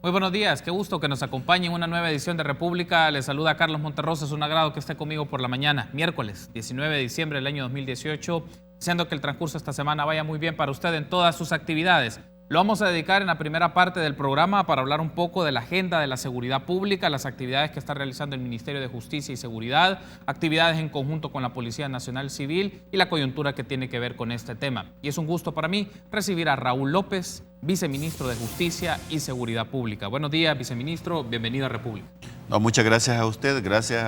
Muy buenos días, qué gusto que nos acompañe en una nueva edición de República. Les saluda Carlos Monterrosa, es un agrado que esté conmigo por la mañana, miércoles 19 de diciembre del año 2018, deseando que el transcurso de esta semana vaya muy bien para usted en todas sus actividades. Lo vamos a dedicar en la primera parte del programa para hablar un poco de la agenda de la seguridad pública, las actividades que está realizando el Ministerio de Justicia y Seguridad, actividades en conjunto con la Policía Nacional Civil y la coyuntura que tiene que ver con este tema. Y es un gusto para mí recibir a Raúl López, viceministro de Justicia y Seguridad Pública. Buenos días, viceministro, bienvenido a República. No, muchas gracias a usted, gracias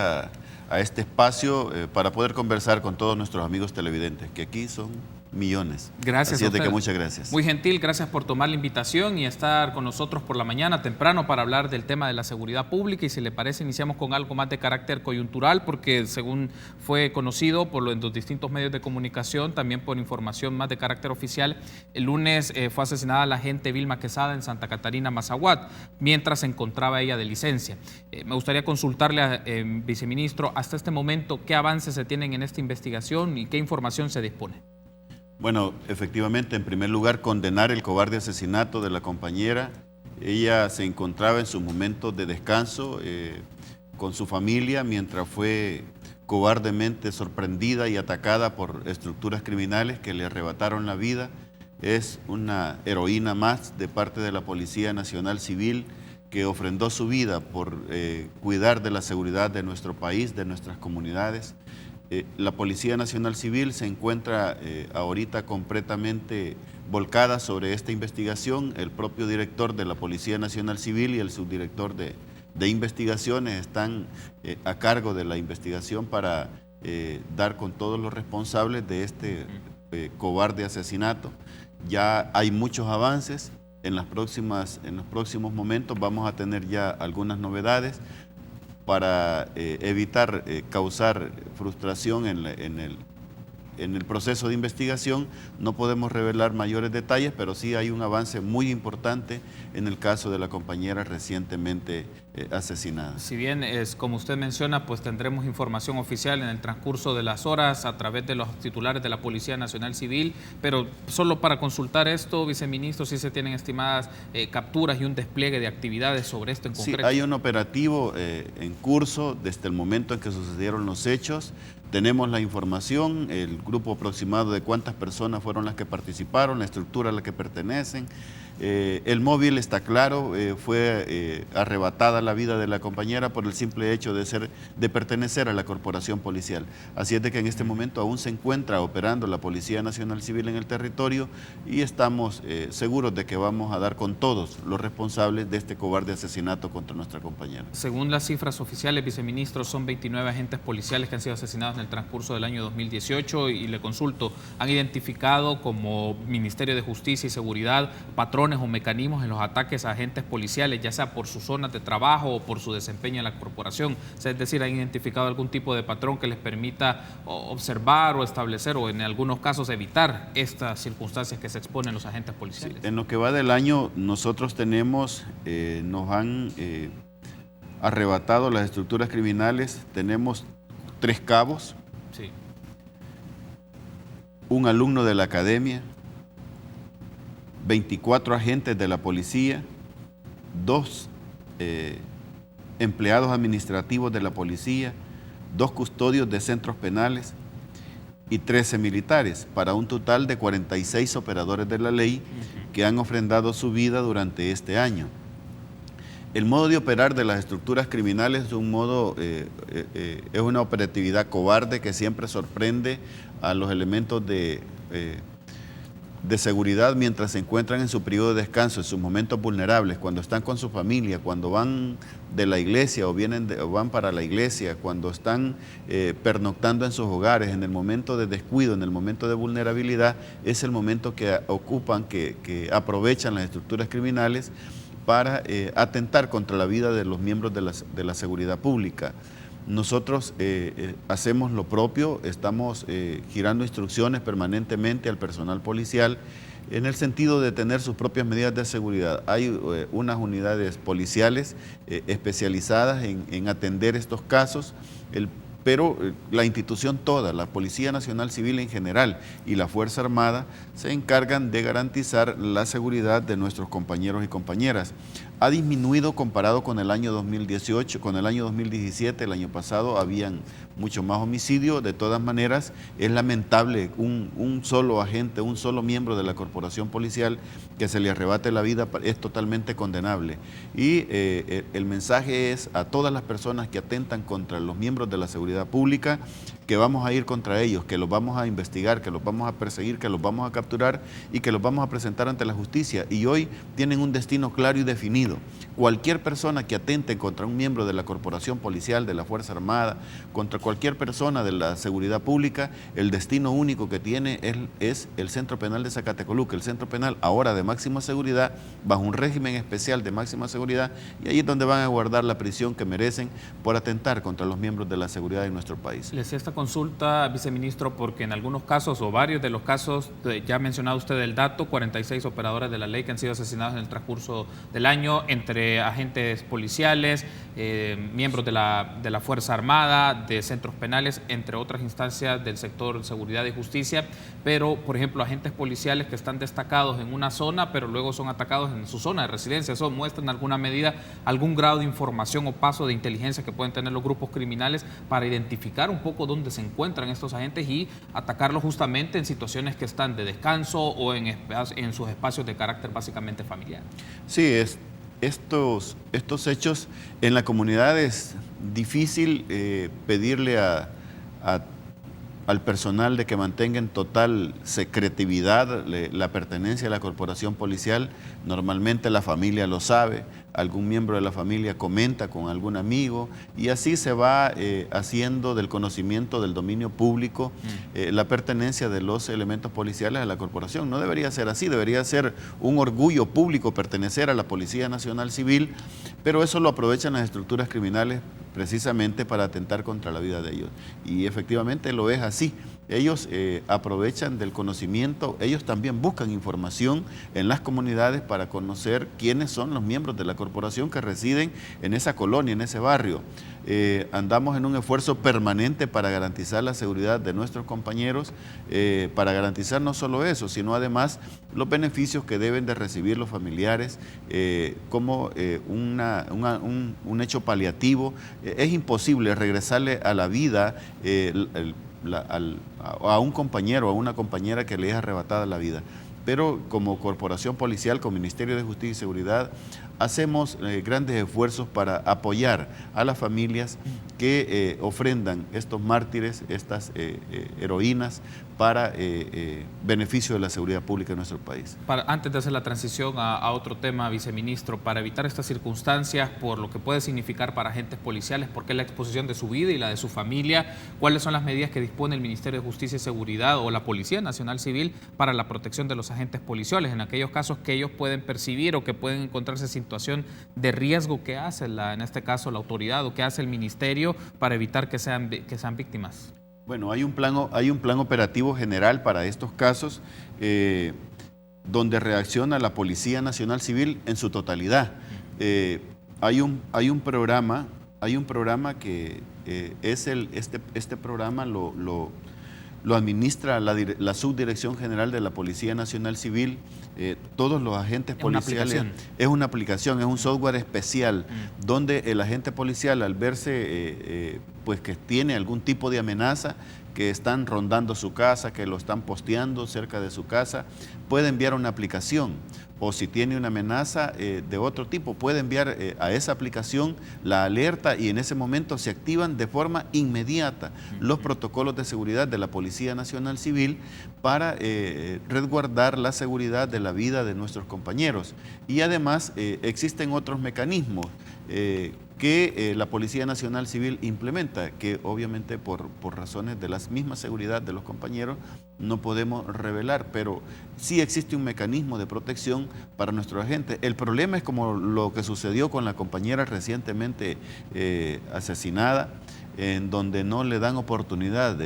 a este espacio para poder conversar con todos nuestros amigos televidentes, que aquí son millones. Gracias. Así es de que muchas gracias. Muy gentil, gracias por tomar la invitación y estar con nosotros por la mañana temprano para hablar del tema de la seguridad pública. Y si le parece, iniciamos con algo más de carácter coyuntural, porque según fue conocido por los distintos medios de comunicación, también por información más de carácter oficial, el lunes fue asesinada la agente Vilma Quesada en Santa Catarina, Mazahuat, mientras se encontraba ella de licencia. Me gustaría consultarle, viceministro, hasta este momento, ¿qué avances se tienen en esta investigación y qué información se dispone? Bueno, efectivamente, en primer lugar, condenar el cobarde asesinato de la compañera. Ella se encontraba en sus momentos de descanso con su familia mientras fue cobardemente sorprendida y atacada por estructuras criminales que le arrebataron la vida. Es una heroína más de parte de la Policía Nacional Civil que ofrendó su vida por cuidar de la seguridad de nuestro país, de nuestras comunidades. La Policía Nacional Civil se encuentra ahorita completamente volcada sobre esta investigación. El propio director de la Policía Nacional Civil y el subdirector de investigaciones están a cargo de la investigación para dar con todos los responsables de este cobarde asesinato. Ya hay muchos avances. En los próximos momentos vamos a tener ya algunas novedades para evitar causar frustración en el proceso de investigación. No podemos revelar mayores detalles, pero sí hay un avance muy importante en el caso de la compañera recientemente asesinada. Si bien es como usted menciona, pues tendremos información oficial en el transcurso de las horas a través de los titulares de la Policía Nacional Civil, pero solo para consultar esto, viceministro, si se tienen estimadas capturas y un despliegue de actividades sobre esto en concreto. Sí, hay un operativo en curso desde el momento en que sucedieron los hechos. Tenemos la información, el grupo aproximado de cuántas personas fueron las que participaron, la estructura a la que pertenecen. El móvil está claro, fue arrebatada la vida de la compañera por el simple hecho de pertenecer a la corporación policial. Así es de que en este momento aún se encuentra operando la Policía Nacional Civil en el territorio y estamos seguros de que vamos a dar con todos los responsables de este cobarde asesinato contra nuestra compañera. Según las cifras oficiales, viceministro, son 29 agentes policiales que han sido asesinados en el transcurso del año 2018 y le consulto, ¿han identificado como Ministerio de Justicia y Seguridad patrones o mecanismos en los ataques a agentes policiales, ya sea por sus zonas de trabajo o por su desempeño en la corporación? Es decir, ¿han identificado algún tipo de patrón que les permita observar o establecer o en algunos casos evitar estas circunstancias que se exponen los agentes policiales? Sí, en lo que va del año nosotros tenemos, nos han arrebatado las estructuras criminales, tenemos 3 cabos, sí, un alumno de la academia, 24 agentes de la policía, 2 empleados administrativos de la policía, 2 custodios de centros penales y 13 militares, para un total de 46 operadores de la ley que han ofrendado su vida durante este año. El modo de operar de las estructuras criminales es es una operatividad cobarde que siempre sorprende a los elementos de seguridad mientras se encuentran en su periodo de descanso, en sus momentos vulnerables, cuando están con su familia, cuando van de la iglesia o van para la iglesia, cuando están pernoctando en sus hogares, en el momento de descuido, en el momento de vulnerabilidad, es el momento que ocupan, que aprovechan las estructuras criminales para atentar contra la vida de los miembros de la seguridad pública. Nosotros hacemos lo propio, estamos girando instrucciones permanentemente al personal policial en el sentido de tener sus propias medidas de seguridad. Hay unas unidades policiales especializadas en atender estos casos, pero la institución toda, la Policía Nacional Civil en general y la Fuerza Armada, se encargan de garantizar la seguridad de nuestros compañeros y compañeras. ha disminuido comparado con el año 2018, con el año 2017, el año pasado habían mucho más homicidios. De todas maneras, es lamentable un solo agente, un solo miembro de la corporación policial que se le arrebate la vida, es totalmente condenable. Y el mensaje es a todas las personas que atentan contra los miembros de la seguridad pública, que vamos a ir contra ellos, que los vamos a investigar, que los vamos a perseguir, que los vamos a capturar y que los vamos a presentar ante la justicia. Y hoy tienen un destino claro y definido. Cualquier persona que atente contra un miembro de la corporación policial, de la Fuerza Armada, contra cualquier persona de la seguridad pública, el destino único que tiene es el Centro Penal de Zacatecoluca, el Centro Penal ahora de máxima seguridad, bajo un régimen especial de máxima seguridad, y ahí es donde van a guardar la prisión que merecen por atentar contra los miembros de la seguridad de nuestro país. Les esta consulta, viceministro, porque en algunos casos o varios de los casos, ya ha mencionado usted el dato, 46 operadores de la ley que han sido asesinados en el transcurso del año, entre agentes policiales, miembros de la Fuerza Armada, de centros penales, entre otras instancias del sector seguridad y justicia, pero, por ejemplo, agentes policiales que están destacados en una zona, pero luego son atacados en su zona de residencia. Eso muestra en alguna medida algún grado de información o paso de inteligencia que pueden tener los grupos criminales para identificar un poco dónde se encuentran estos agentes y atacarlos justamente en situaciones que están de descanso o en sus espacios de carácter básicamente familiar. Sí, estos hechos en la comunidad es difícil pedirle al personal de que mantenga en total secretividad la pertenencia a la corporación policial. Normalmente la familia lo sabe, algún miembro de la familia comenta con algún amigo y así se va haciendo del conocimiento del dominio público la pertenencia de los elementos policiales a la corporación. No debería ser así, debería ser un orgullo público pertenecer a la Policía Nacional Civil, pero eso lo aprovechan las estructuras criminales precisamente para atentar contra la vida de ellos. Y efectivamente lo es así. Ellos aprovechan del conocimiento, ellos también buscan información en las comunidades para conocer quiénes son los miembros de la corporación que residen en esa colonia, en ese barrio. Andamos en un esfuerzo permanente para garantizar la seguridad de nuestros compañeros, para garantizar no solo eso, sino además los beneficios que deben de recibir los familiares, como un hecho paliativo. Es imposible regresarle a la vida a un compañero o a una compañera que le es arrebatada la vida. Pero como corporación policial, como Ministerio de Justicia y Seguridad, hacemos grandes esfuerzos para apoyar a las familias que ofrendan estos mártires, estas heroínas, para beneficio de la seguridad pública de nuestro país. Antes de hacer la transición a otro tema, viceministro, para evitar estas circunstancias, por lo que puede significar para agentes policiales, porque es la exposición de su vida y la de su familia, ¿cuáles son las medidas que dispone el Ministerio de Justicia y Seguridad o la Policía Nacional Civil para la protección de los agentes policiales en aquellos casos que ellos pueden percibir o que pueden encontrarse en situación de riesgo? ¿Qué hace en este caso la autoridad o qué hace el ministerio para evitar que sean víctimas? Bueno, hay un plan operativo general para estos casos donde reacciona la Policía Nacional Civil en su totalidad. Hay un programa que este programa lo administra la Subdirección General de la Policía Nacional Civil. Todos los agentes policiales. Es una aplicación, es un software especial donde el agente policial, al verse pues que tiene algún tipo de amenaza, que están rondando su casa, que lo están posteando cerca de su casa, puede enviar una aplicación. O si tiene una amenaza de otro tipo, puede enviar a esa aplicación la alerta y en ese momento se activan de forma inmediata los protocolos de seguridad de la Policía Nacional Civil para resguardar la seguridad de la vida de nuestros compañeros. Y además existen otros mecanismos que la Policía Nacional Civil implementa, que obviamente por razones de la misma seguridad de los compañeros no podemos revelar, pero sí existe un mecanismo de protección para nuestros agentes. El problema es como lo que sucedió con la compañera recientemente asesinada. en donde no le dan oportunidad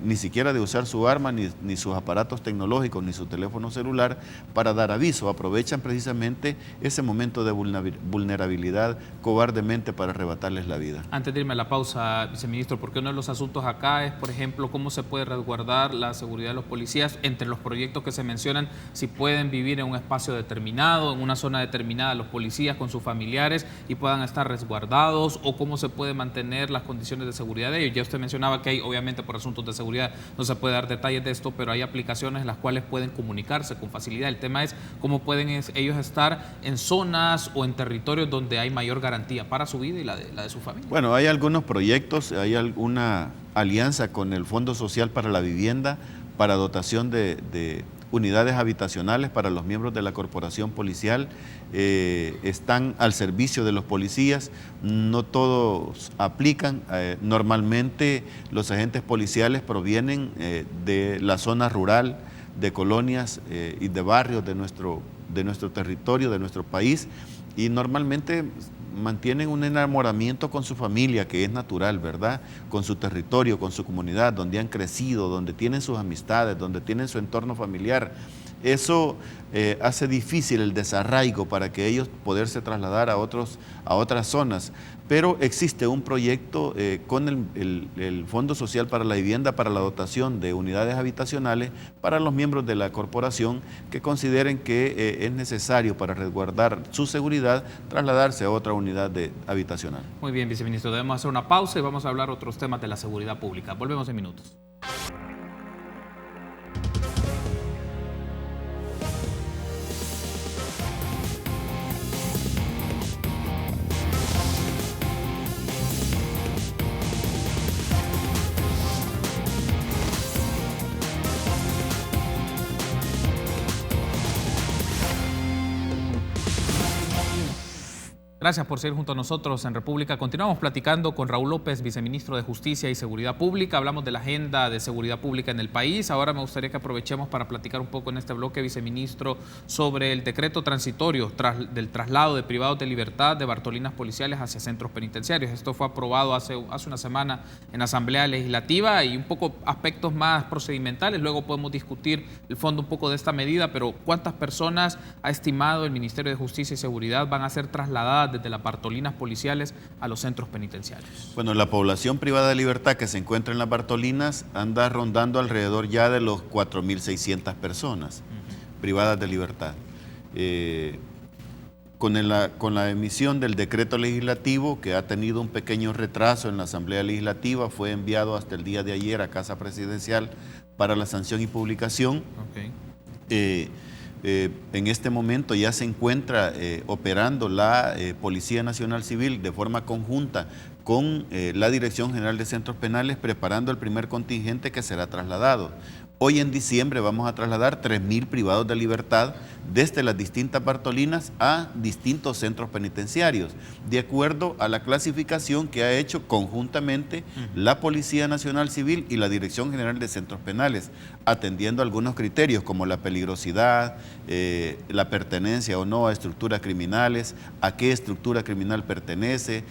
ni siquiera de usar su arma, ni sus aparatos tecnológicos, ni su teléfono celular para dar aviso. Aprovechan precisamente ese momento de vulnerabilidad cobardemente para arrebatarles la vida. Antes de irme a la pausa, viceministro, porque uno de los asuntos acá es, por ejemplo, cómo se puede resguardar la seguridad de los policías. Entre los proyectos que se mencionan, si pueden vivir en un espacio determinado, en una zona determinada los policías con sus familiares y puedan estar resguardados, o cómo se puede mantener las condiciones de seguridad de ellos. Ya usted mencionaba que hay, obviamente por asuntos de seguridad no se puede dar detalles de esto, pero hay aplicaciones en las cuales pueden comunicarse con facilidad. El tema es cómo pueden ellos estar en zonas o en territorios donde hay mayor garantía para su vida y la de su familia. Bueno, hay algunos proyectos, hay alguna alianza con el Fondo Social para la Vivienda para dotación de unidades habitacionales para los miembros de la corporación policial. Están al servicio de los policías, no todos aplican. Normalmente los agentes policiales provienen de la zona rural, de colonias y de barrios de nuestro territorio, de nuestro país, y normalmente mantienen un enamoramiento con su familia, que es natural, ¿verdad? Con su territorio, con su comunidad, donde han crecido, donde tienen sus amistades, donde tienen su entorno familiar. Eso hace difícil el desarraigo para que ellos poderse trasladar a otras zonas. Pero existe un proyecto con el Fondo Social para la Vivienda para la dotación de unidades habitacionales para los miembros de la corporación que consideren que es necesario para resguardar su seguridad trasladarse a otra unidad habitacional. Muy bien, viceministro, debemos hacer una pausa y vamos a hablar otros temas de la seguridad pública. Volvemos en minutos. Gracias por seguir junto a nosotros en República. Continuamos platicando con Raúl López, viceministro de Justicia y Seguridad Pública. Hablamos de la agenda de seguridad pública en el país. Ahora me gustaría que aprovechemos para platicar un poco en este bloque, viceministro, sobre el decreto transitorio del traslado de privados de libertad de Bartolinas policiales hacia centros penitenciarios. Esto fue aprobado hace una semana en Asamblea Legislativa y un poco aspectos más procedimentales. Luego podemos discutir el fondo un poco de esta medida, pero ¿cuántas personas ha estimado el Ministerio de Justicia y Seguridad van a ser trasladadas desde las Bartolinas policiales a los centros penitenciarios? Bueno, la población privada de libertad que se encuentra en las Bartolinas anda rondando alrededor ya de los 4.600 personas privadas de libertad. Con la emisión del decreto legislativo, que ha tenido un pequeño retraso en la Asamblea Legislativa, fue enviado hasta el día de ayer a Casa Presidencial para la sanción y publicación. En este momento ya se encuentra operando la Policía Nacional Civil de forma conjunta con la Dirección General de Centros Penales, preparando el primer contingente que será trasladado. Hoy en diciembre vamos a trasladar 3.000 privados de libertad desde las distintas Bartolinas a distintos centros penitenciarios, de acuerdo a la clasificación que ha hecho conjuntamente la Policía Nacional Civil y la Dirección General de Centros Penales, atendiendo algunos criterios como la peligrosidad, la pertenencia o no a estructuras criminales, a qué estructura criminal pertenece,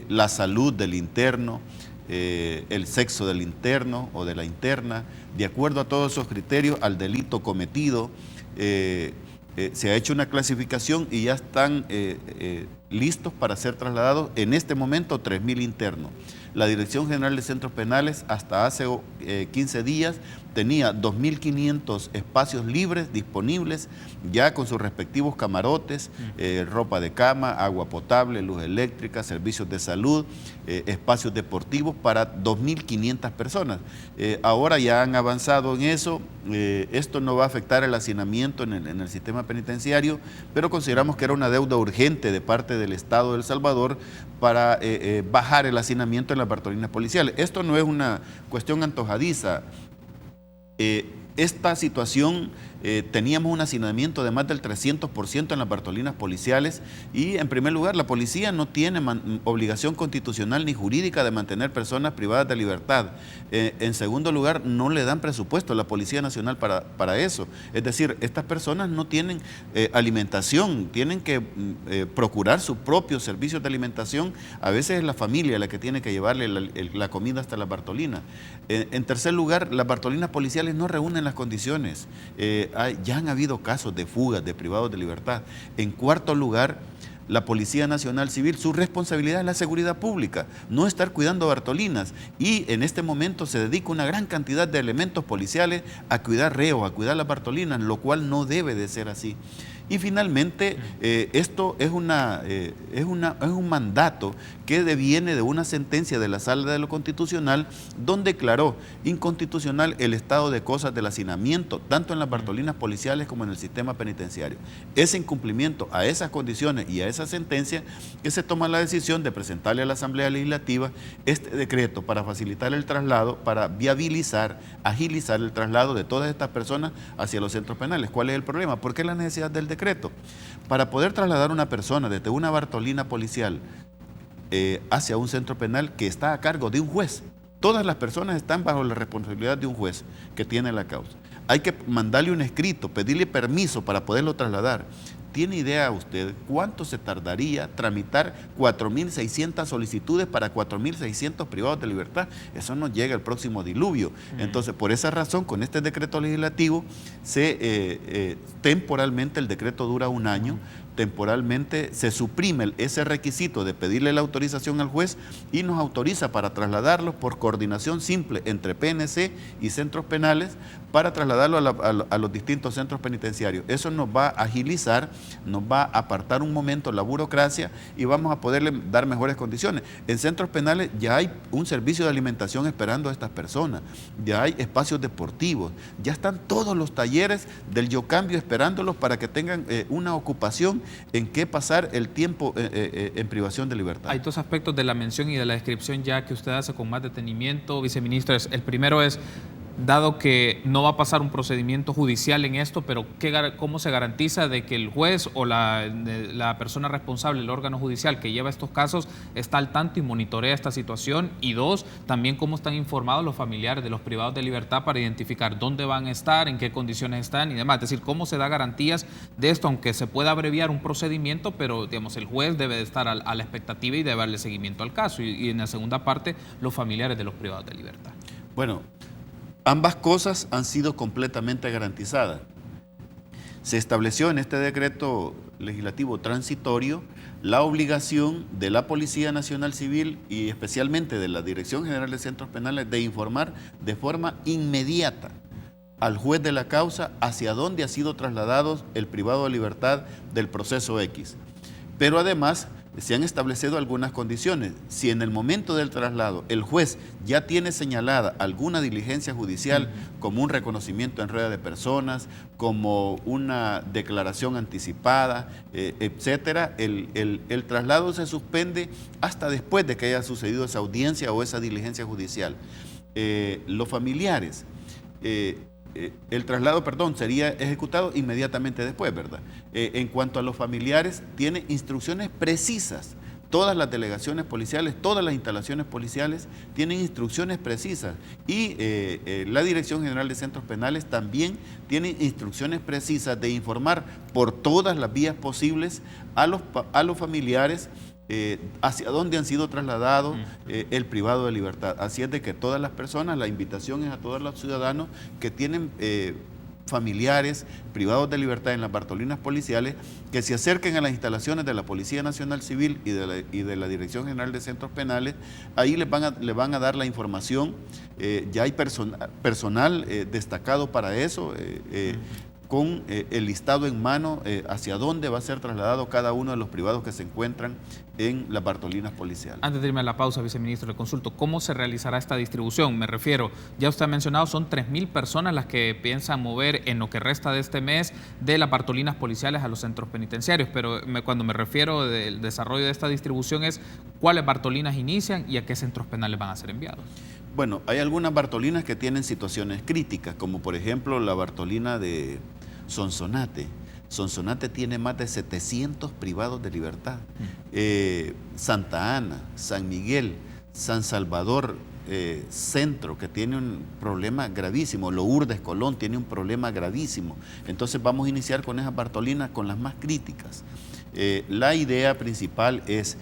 la salud del interno, el sexo del interno o de la interna. De acuerdo a todos esos criterios, al delito cometido, se ha hecho una clasificación y ya están listos para ser trasladados en este momento 3.000 internos. La Dirección General de Centros Penales hasta hace 15 días tenía 2.500 espacios libres disponibles, ya con sus respectivos camarotes, ropa de cama, agua potable, luz eléctrica, servicios de salud, espacios deportivos para 2.500 personas. Ahora ya han avanzado en eso. Esto no va a afectar el hacinamiento en el sistema penitenciario, pero consideramos que era una deuda urgente de parte del Estado de El Salvador para bajar el hacinamiento en las Bartolinas policiales. Esto no es una cuestión antojadiza. Esta situación teníamos un hacinamiento de más del 300% en las Bartolinas policiales y, en primer lugar, la policía no tiene obligación constitucional ni jurídica de mantener personas privadas de libertad. En segundo lugar, no le dan presupuesto a la Policía Nacional para eso. Es decir, estas personas no tienen alimentación, tienen que procurar sus propios servicios de alimentación. A veces es la familia la que tiene que llevarle la comida hasta la Bartolina. En tercer lugar, las Bartolinas policiales no reúnen las condiciones. Ya han habido casos de fugas de privados de libertad. En cuarto lugar, la Policía Nacional Civil, su responsabilidad es la seguridad pública, no estar cuidando Bartolinas, y en este momento se dedica una gran cantidad de elementos policiales a cuidar reos, a cuidar las Bartolinas, lo cual no debe de ser así. Y finalmente, esto es un mandato que deviene de una sentencia de la Sala de lo Constitucional, donde declaró inconstitucional el estado de cosas del hacinamiento, tanto en las Bartolinas policiales como en el sistema penitenciario. Ese incumplimiento a esas condiciones y a esa sentencia, que se toma la decisión de presentarle a la Asamblea Legislativa este decreto para facilitar el traslado, para viabilizar, agilizar el traslado de todas estas personas hacia los centros penales. ¿Cuál es el problema? ¿Por qué la necesidad del decreto? Para poder trasladar a una persona desde una Bartolina policial hacia un centro penal que está a cargo de un juez, todas las personas están bajo la responsabilidad de un juez que tiene la causa. Hay que mandarle un escrito, pedirle permiso para poderlo trasladar. ¿Tiene idea usted cuánto se tardaría tramitar 4.600 solicitudes para 4.600 privados de libertad? Eso nos llega el próximo diluvio. Entonces, por esa razón, con este decreto legislativo, temporalmente el decreto dura un año, temporalmente se suprime ese requisito de pedirle la autorización al juez y nos autoriza para trasladarlos por coordinación simple entre PNC y centros penales, para trasladarlo a los distintos centros penitenciarios. Eso nos va a agilizar, nos va a apartar un momento la burocracia y vamos a poderle dar mejores condiciones. En centros penales ya hay un servicio de alimentación esperando a estas personas, ya hay espacios deportivos, ya están todos los talleres del Yo Cambio esperándolos para que tengan una ocupación en qué pasar el tiempo en privación de libertad. Hay dos aspectos de la mención y de la descripción ya que usted hace con más detenimiento, viceministro. El primero es, dado que no va a pasar un procedimiento judicial en esto, pero ¿cómo se garantiza de que el juez o la persona responsable, el órgano judicial que lleva estos casos, está al tanto y monitorea esta situación? Y dos, también cómo están informados los familiares de los privados de libertad para identificar dónde van a estar, en qué condiciones están y demás. Es decir, cómo se da garantías de esto, aunque se pueda abreviar un procedimiento, pero digamos, el juez debe de estar a la expectativa y debe darle seguimiento al caso. Y en la segunda parte, los familiares de los privados de libertad. Bueno, ambas cosas han sido completamente garantizadas. Se estableció en este decreto legislativo transitorio la obligación de la Policía Nacional Civil y especialmente de la Dirección General de Centros Penales de informar de forma inmediata al juez de la causa hacia dónde ha sido trasladado el privado de libertad del proceso X. Pero además se han establecido algunas condiciones. Si en el momento del traslado el juez ya tiene señalada alguna diligencia judicial, como un reconocimiento en rueda de personas, como una declaración anticipada, etcétera, el traslado se suspende hasta después de que haya sucedido esa audiencia o esa diligencia judicial. Los familiares, el traslado, sería ejecutado inmediatamente después, ¿verdad? En cuanto a los familiares, tiene instrucciones precisas. Todas las delegaciones policiales, todas las instalaciones policiales tienen instrucciones precisas y la Dirección General de Centros Penales también tiene instrucciones precisas de informar por todas las vías posibles a los familiares hacia dónde han sido trasladados el privado de libertad. Así es de que todas las personas, la invitación es a todos los ciudadanos que tienen familiares privados de libertad en las Bartolinas policiales, que se acerquen a las instalaciones de la Policía Nacional Civil y de la Dirección General de Centros Penales. Ahí les van a dar la información. Ya hay personal destacado para eso, con el listado en mano hacia dónde va a ser trasladado cada uno de los privados que se encuentran en las Bartolinas policiales. Antes de irme a la pausa, viceministro, le consulto, ¿cómo se realizará esta distribución? Me refiero, ya usted ha mencionado, son 3.000 personas las que piensan mover en lo que resta de este mes de las Bartolinas policiales a los centros penitenciarios, pero cuando me refiero del desarrollo de esta distribución es cuáles Bartolinas inician y a qué centros penales van a ser enviados. Bueno, hay algunas Bartolinas que tienen situaciones críticas, como por ejemplo la Bartolina de Sonsonate. Sonsonate tiene más de 700 privados de libertad. Santa Ana, San Miguel, San Salvador Centro, que tiene un problema gravísimo. Lourdes, Colón, tiene un problema gravísimo. Entonces vamos a iniciar con esas Bartolinas, con las más críticas. La idea principal es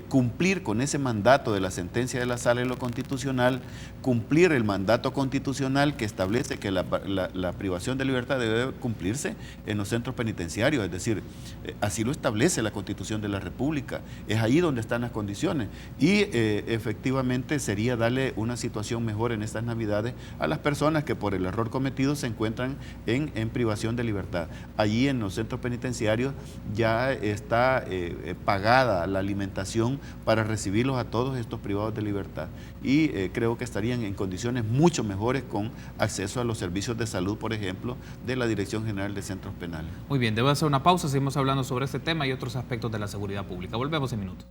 cumplir con ese mandato de la sentencia de la Sala de lo Constitucional, cumplir el mandato constitucional que establece que la privación de libertad debe cumplirse en los centros penitenciarios, es decir, así lo establece la Constitución de la República, es ahí donde están las condiciones y efectivamente sería darle una situación mejor en estas Navidades a las personas que por el error cometido se encuentran en privación de libertad. Allí en los centros penitenciarios ya está pagada la alimentación para recibirlos a todos estos privados de libertad y creo que estarían en condiciones mucho mejores con acceso a los servicios de salud, por ejemplo, de la Dirección General de Centros Penales. Muy bien, debo hacer una pausa, seguimos hablando sobre este tema y otros aspectos de la seguridad pública. Volvemos en minutos.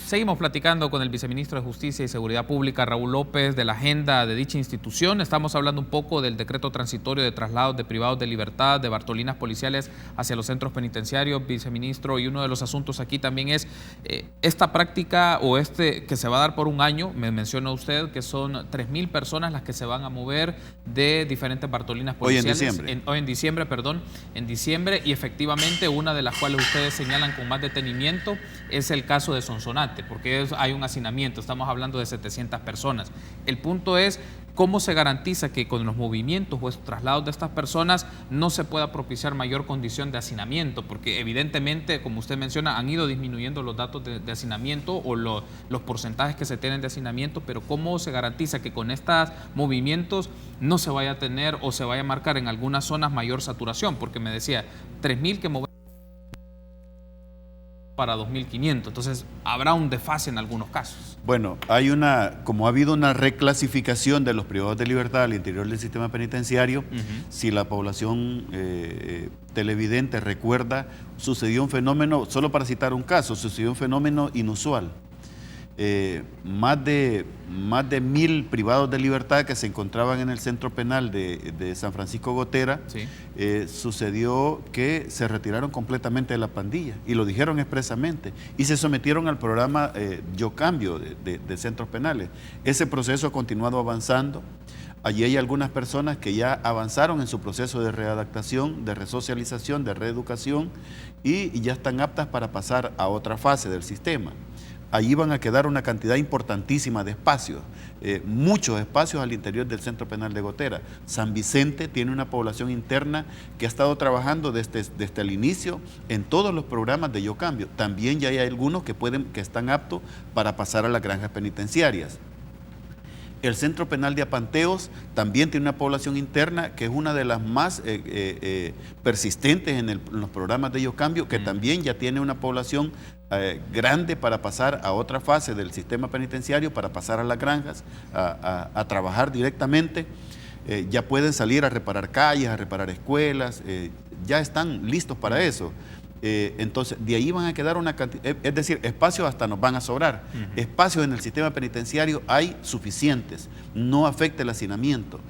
Seguimos platicando con el viceministro de Justicia y Seguridad Pública, Raúl López, de la agenda de dicha institución. Estamos hablando un poco del decreto transitorio de traslados de privados de libertad, de Bartolinas policiales hacia los centros penitenciarios, viceministro, y uno de los asuntos aquí también es esta práctica o que se va a dar por un año. Me menciona usted que son 3,000 personas las que se van a mover de diferentes Bartolinas policiales. En diciembre, y efectivamente una de las cuales ustedes señalan con más detenimiento es el caso de Sonsonate, porque hay un hacinamiento, estamos hablando de 700 personas. El punto es cómo se garantiza que con los movimientos o traslados de estas personas no se pueda propiciar mayor condición de hacinamiento, porque evidentemente, como usted menciona, han ido disminuyendo los datos de hacinamiento o los porcentajes que se tienen de hacinamiento, pero cómo se garantiza que con estos movimientos no se vaya a tener o se vaya a marcar en algunas zonas mayor saturación, porque me decía 3,000 que mover para 2,500, entonces habrá un desfase en algunos casos. Bueno, como ha habido una reclasificación de los privados de libertad al interior del sistema penitenciario, si la población televidente recuerda, sucedió un fenómeno, solo para citar un caso, sucedió un fenómeno inusual. Más de 1,000 privados de libertad que se encontraban en el centro penal de San Francisco Gotera, sí. Sucedió que se retiraron completamente de la pandilla y lo dijeron expresamente y se sometieron al programa Yo Cambio de centros penales. Ese proceso ha continuado avanzando. Allí hay algunas personas que ya avanzaron en su proceso de readaptación, de resocialización, de reeducación y ya están aptas para pasar a otra fase del sistema. Allí van a quedar una cantidad importantísima de espacios, muchos espacios al interior del Centro Penal de Gotera. San Vicente tiene una población interna que ha estado trabajando desde el inicio en todos los programas de Yo Cambio. También ya hay algunos que están aptos para pasar a las granjas penitenciarias. El Centro Penal de Apanteos también tiene una población interna que es una de las más persistentes en los programas de Yo Cambio, que también ya tiene una población grande para pasar a otra fase del sistema penitenciario, para pasar a las granjas, a trabajar directamente. Ya pueden salir a reparar calles, a reparar escuelas, ya están listos para eso. Entonces, de ahí van a quedar una cantidad, es decir, espacios hasta nos van a sobrar. Espacios en el sistema penitenciario hay suficientes, no afecta el hacinamiento.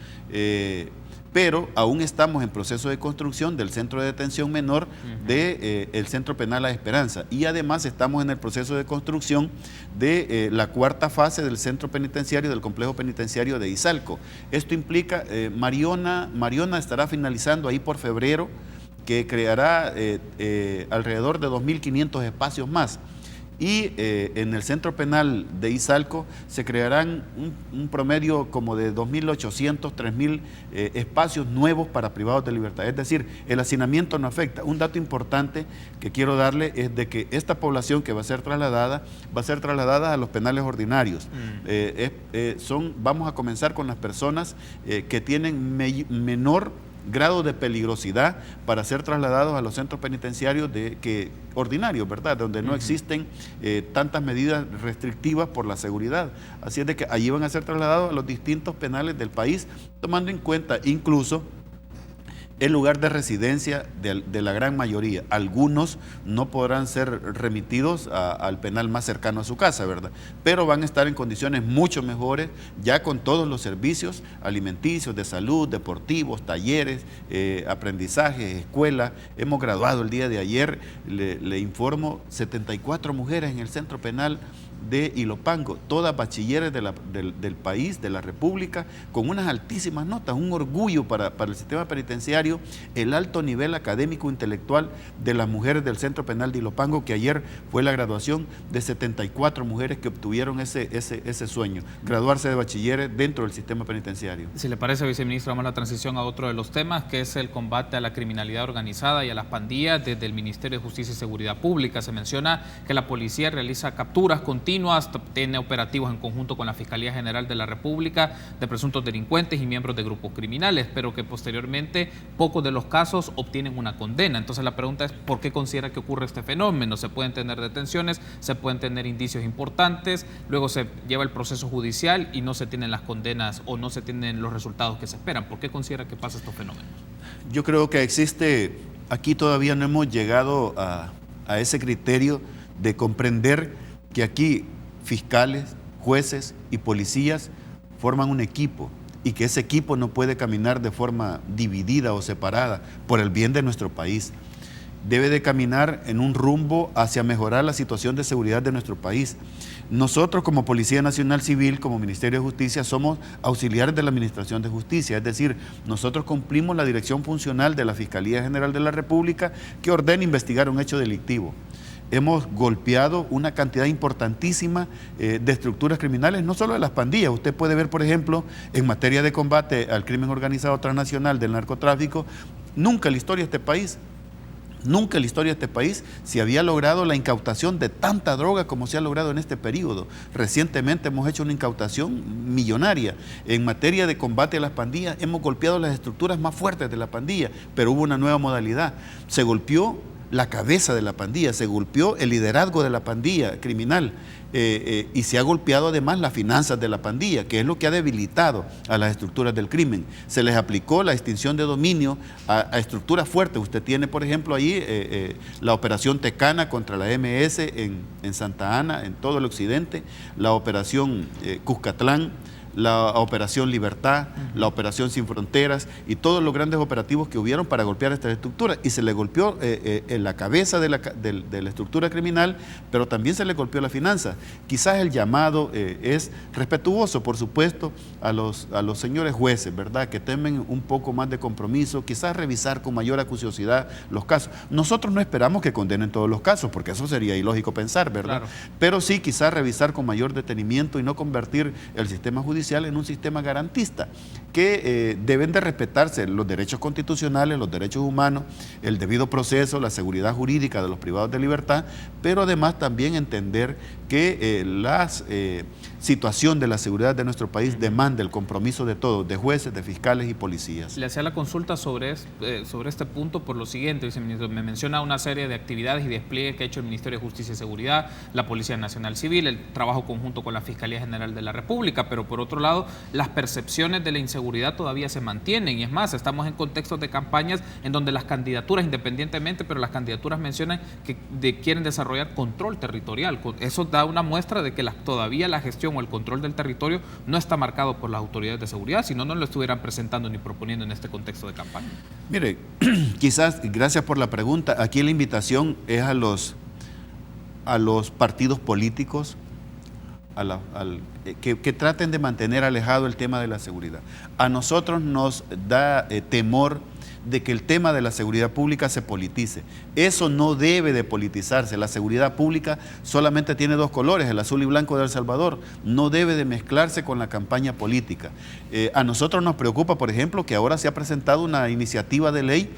Pero aún estamos en proceso de construcción del centro de detención menor del Centro Penal La Esperanza y además estamos en el proceso de construcción de la cuarta fase del centro penitenciario del complejo penitenciario de Izalco. Esto implica, Mariona estará finalizando ahí por febrero, que creará alrededor de 2,500 espacios más. Y en el centro penal de Izalco se crearán un promedio como de 2,800, 3,000 espacios nuevos para privados de libertad. Es decir, el hacinamiento no afecta. Un dato importante que quiero darle es de que esta población que va a ser trasladada a los penales ordinarios. Vamos a comenzar con las personas que tienen menor grado de peligrosidad para ser trasladados a los centros penitenciarios ordinarios, ¿verdad? Donde no existen tantas medidas restrictivas por la seguridad. Así es de que allí van a ser trasladados a los distintos penales del país, tomando en cuenta incluso el lugar de residencia de la gran mayoría. Algunos no podrán ser remitidos al penal más cercano a su casa, ¿verdad? Pero van a estar en condiciones mucho mejores, ya con todos los servicios alimenticios, de salud, deportivos, talleres, aprendizajes, escuela. Hemos graduado el día de ayer, le informo, 74 mujeres en el centro penal de Ilopango, todas bachilleres del país, de la República, con unas altísimas notas, un orgullo para el sistema penitenciario, el alto nivel académico intelectual de las mujeres del Centro Penal de Ilopango, que ayer fue la graduación de 74 mujeres que obtuvieron ese sueño, graduarse de bachilleres dentro del sistema penitenciario. Si le parece, viceministro, vamos a la transición a otro de los temas, que es el combate a la criminalidad organizada y a las pandillas. Desde el Ministerio de Justicia y Seguridad Pública se menciona que la policía realiza capturas continuas, tiene operativos en conjunto con la Fiscalía General de la República de presuntos delincuentes y miembros de grupos criminales, pero que posteriormente pocos de los casos obtienen una condena. Entonces la pregunta es, ¿por qué considera que ocurre este fenómeno? Se pueden tener detenciones, se pueden tener indicios importantes, luego se lleva el proceso judicial y no se tienen las condenas o no se tienen los resultados que se esperan. ¿Por qué considera que pasa estos fenómenos? Yo creo que aquí todavía no hemos llegado a ese criterio de comprender que aquí fiscales, jueces y policías forman un equipo y que ese equipo no puede caminar de forma dividida o separada por el bien de nuestro país. Debe de caminar en un rumbo hacia mejorar la situación de seguridad de nuestro país. Nosotros como Policía Nacional Civil, como Ministerio de Justicia, somos auxiliares de la Administración de Justicia, es decir, nosotros cumplimos la dirección funcional de la Fiscalía General de la República que ordena investigar un hecho delictivo. Hemos golpeado una cantidad importantísima de estructuras criminales, no solo de las pandillas. Usted puede ver, por ejemplo, en materia de combate al crimen organizado transnacional del narcotráfico, nunca en la historia de este país se había logrado la incautación de tanta droga como se ha logrado en este periodo. Recientemente hemos hecho una incautación millonaria. En materia de combate a las pandillas hemos golpeado las estructuras más fuertes de la pandilla, pero hubo una nueva modalidad. Se golpeó la cabeza de la pandilla, se golpeó el liderazgo de la pandilla criminal y se ha golpeado además las finanzas de la pandilla, que es lo que ha debilitado a las estructuras del crimen. Se les aplicó la extinción de dominio a estructuras fuertes. Usted tiene, por ejemplo, ahí la operación Tecana contra la MS en Santa Ana, en todo el occidente, la operación Cuscatlán, la operación Libertad, la operación Sin Fronteras y todos los grandes operativos que hubieron para golpear estas estructuras, y se le golpeó en la cabeza de la estructura criminal, pero también se le golpeó la finanza. Quizás el llamado es respetuoso, por supuesto, a los señores jueces, ¿verdad?, que temen un poco más de compromiso, quizás revisar con mayor acuciosidad los casos. Nosotros no esperamos que condenen todos los casos, porque eso sería ilógico pensar, ¿verdad? Claro. Pero sí quizás revisar con mayor detenimiento y no convertir el sistema judicial en un sistema garantista, que deben de respetarse los derechos constitucionales, los derechos humanos, el debido proceso, la seguridad jurídica de los privados de libertad, pero además también entender que la situación de la seguridad de nuestro país demanda el compromiso de todos, de jueces, de fiscales y policías. Le hacía la consulta sobre este punto por lo siguiente, viceministro. Me menciona una serie de actividades y despliegues que ha hecho el Ministerio de Justicia y Seguridad, la Policía Nacional Civil, el trabajo conjunto con la Fiscalía General de la República, pero por otro lado, las percepciones de la inseguridad todavía se mantienen, y es más, estamos en contextos de campañas en donde las candidaturas, independientemente, pero las candidaturas mencionan que quieren desarrollar control territorial. Eso da una muestra de que todavía la gestión o el control del territorio no está marcado por las autoridades de seguridad, si no, no lo estuvieran presentando ni proponiendo en este contexto de campaña. Mire, quizás, gracias por la pregunta, aquí la invitación es a los partidos políticos, que traten de mantener alejado el tema de la seguridad. A nosotros nos da temor de que el tema de la seguridad pública se politice. Eso no debe de politizarse. La seguridad pública solamente tiene dos colores, el azul y blanco de El Salvador. No debe de mezclarse con la campaña política. A nosotros nos preocupa, por ejemplo, que ahora se ha presentado una iniciativa de ley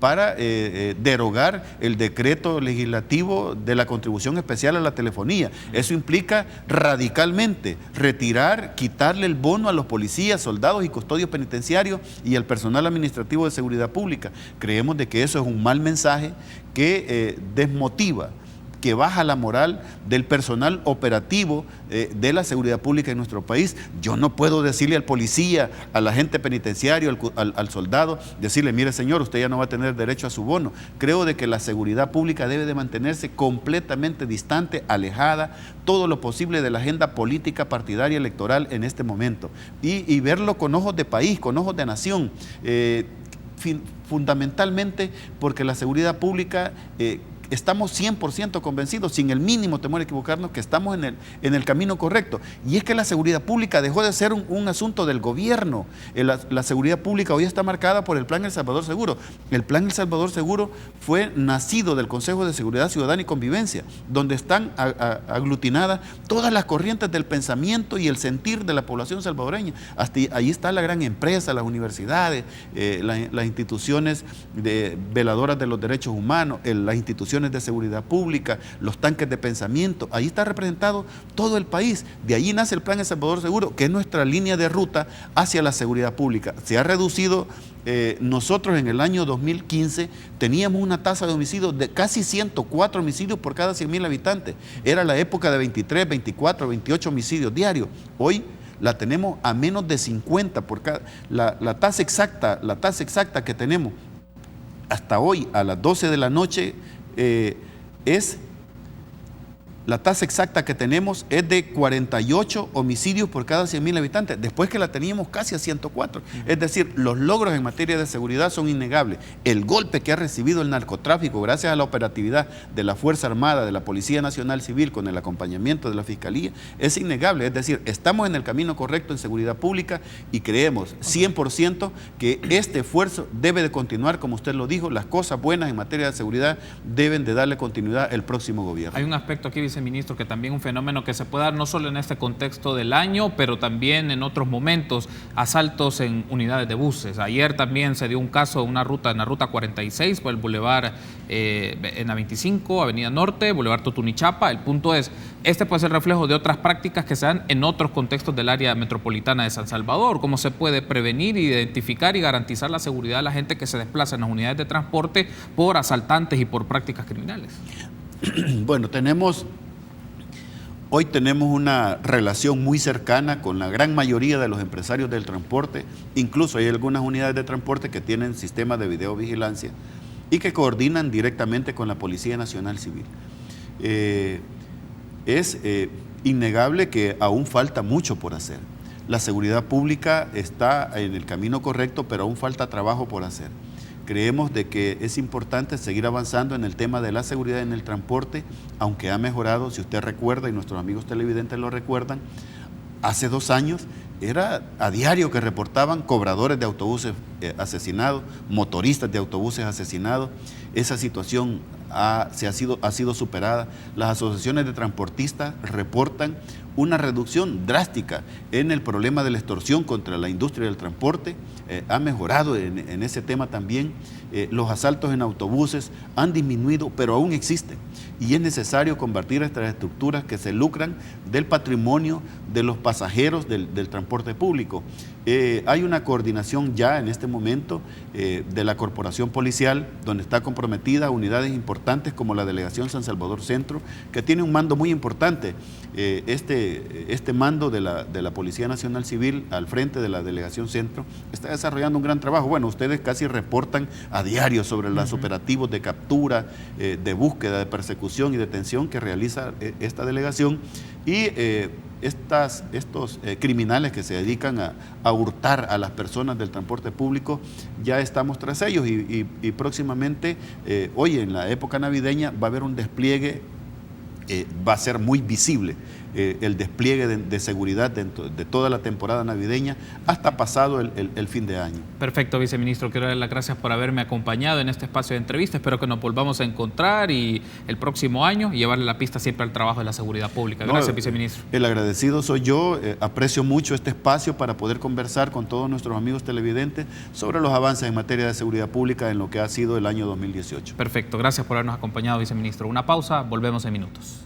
para derogar el decreto legislativo de la contribución especial a la telefonía. Eso implica radicalmente retirar, quitarle el bono a los policías, soldados y custodios penitenciarios y al personal administrativo de seguridad pública. Creemos de que eso es un mal mensaje que desmotiva, que baja la moral del personal operativo de la seguridad pública en nuestro país. Yo no puedo decirle al policía, al agente penitenciario, al soldado, decirle, mire señor, usted ya no va a tener derecho a su bono. Creo de que la seguridad pública debe de mantenerse completamente distante, alejada, todo lo posible de la agenda política, partidaria, electoral en este momento. Y verlo con ojos de país, con ojos de nación. Fundamentalmente porque la seguridad pública, estamos 100% convencidos, sin el mínimo temor a equivocarnos, que estamos en el camino correcto. Y es que la seguridad pública dejó de ser un asunto del gobierno. La seguridad pública hoy está marcada por el Plan El Salvador Seguro. El Plan El Salvador Seguro fue nacido del Consejo de Seguridad Ciudadana y Convivencia, donde están aglutinadas todas las corrientes del pensamiento y el sentir de la población salvadoreña. Hasta ahí está la gran empresa, las universidades, las instituciones veladoras de los derechos humanos, las instituciones de seguridad pública, los tanques de pensamiento. Ahí está representado todo el país. De allí nace el Plan El Salvador Seguro, que es nuestra línea de ruta hacia la seguridad pública. Se ha reducido, nosotros en el año 2015 teníamos una tasa de homicidios de casi 104 homicidios por cada 100,000 habitantes. Era la época de 23, 24, 28 homicidios diarios. Hoy la tenemos a menos de 50 por cada. La tasa exacta que tenemos hasta hoy a las 12 de la noche la tasa exacta que tenemos es de 48 homicidios por cada 100,000 habitantes, después que la teníamos casi a 104. Es decir, los logros en materia de seguridad son innegables. El golpe que ha recibido el narcotráfico gracias a la operatividad de la Fuerza Armada, de la Policía Nacional Civil, con el acompañamiento de la Fiscalía, es innegable. Es decir, estamos en el camino correcto en seguridad pública y creemos 100% que este esfuerzo debe de continuar, como usted lo dijo. Las cosas buenas en materia de seguridad deben de darle continuidad el próximo gobierno. Hay un aspecto aquí, viceministro, que también un fenómeno que se puede dar no solo en este contexto del año, pero también en otros momentos, asaltos en unidades de buses. Ayer también se dio un caso en la ruta 46 por el Boulevard en la 25, Avenida Norte, Boulevard Totunichapa. El punto es, este puede ser reflejo de otras prácticas que se dan en otros contextos del área metropolitana de San Salvador. ¿Cómo se puede prevenir, identificar y garantizar la seguridad de la gente que se desplaza en las unidades de transporte por asaltantes y por prácticas criminales? Bueno, hoy tenemos una relación muy cercana con la gran mayoría de los empresarios del transporte. Incluso hay algunas unidades de transporte que tienen sistemas de videovigilancia y que coordinan directamente con la Policía Nacional Civil. Es innegable que aún falta mucho por hacer. La seguridad pública está en el camino correcto, pero aún falta trabajo por hacer. Creemos de que es importante seguir avanzando en el tema de la seguridad en el transporte, aunque ha mejorado. Si usted recuerda, y nuestros amigos televidentes lo recuerdan, hace 2 años era a diario que reportaban cobradores de autobuses asesinados, motoristas de autobuses asesinados. Esa situación ha sido superada. Las asociaciones de transportistas reportan una reducción drástica en el problema de la extorsión contra la industria del transporte. Ha mejorado en ese tema también. Los asaltos en autobuses han disminuido, pero aún existen. Y es necesario combatir estas estructuras que se lucran del patrimonio de los pasajeros del transporte público. Hay una coordinación ya en este momento de la Corporación Policial, donde está comprometida unidades importantes como la Delegación San Salvador Centro, que tiene un mando muy importante. Este mando de la Policía Nacional Civil al frente de la Delegación Centro está desarrollando un gran trabajo. Bueno, ustedes casi reportan a diario sobre los operativos de captura, de búsqueda, de persecución y detención que realiza esta delegación, y estos criminales que se dedican a hurtar a las personas del transporte público, ya estamos tras ellos y próximamente, hoy en la época navideña, va a haber un despliegue, va a ser muy visible el despliegue de seguridad dentro de toda la temporada navideña hasta pasado el fin de año. Perfecto, viceministro. Quiero darle las gracias por haberme acompañado en este espacio de entrevista. Espero que nos volvamos a encontrar y el próximo año y llevarle la pista siempre al trabajo de la seguridad pública. Gracias, viceministro. El agradecido soy yo. Aprecio mucho este espacio para poder conversar con todos nuestros amigos televidentes sobre los avances en materia de seguridad pública en lo que ha sido el año 2018. Perfecto. Gracias por habernos acompañado, viceministro. Una pausa. Volvemos en minutos.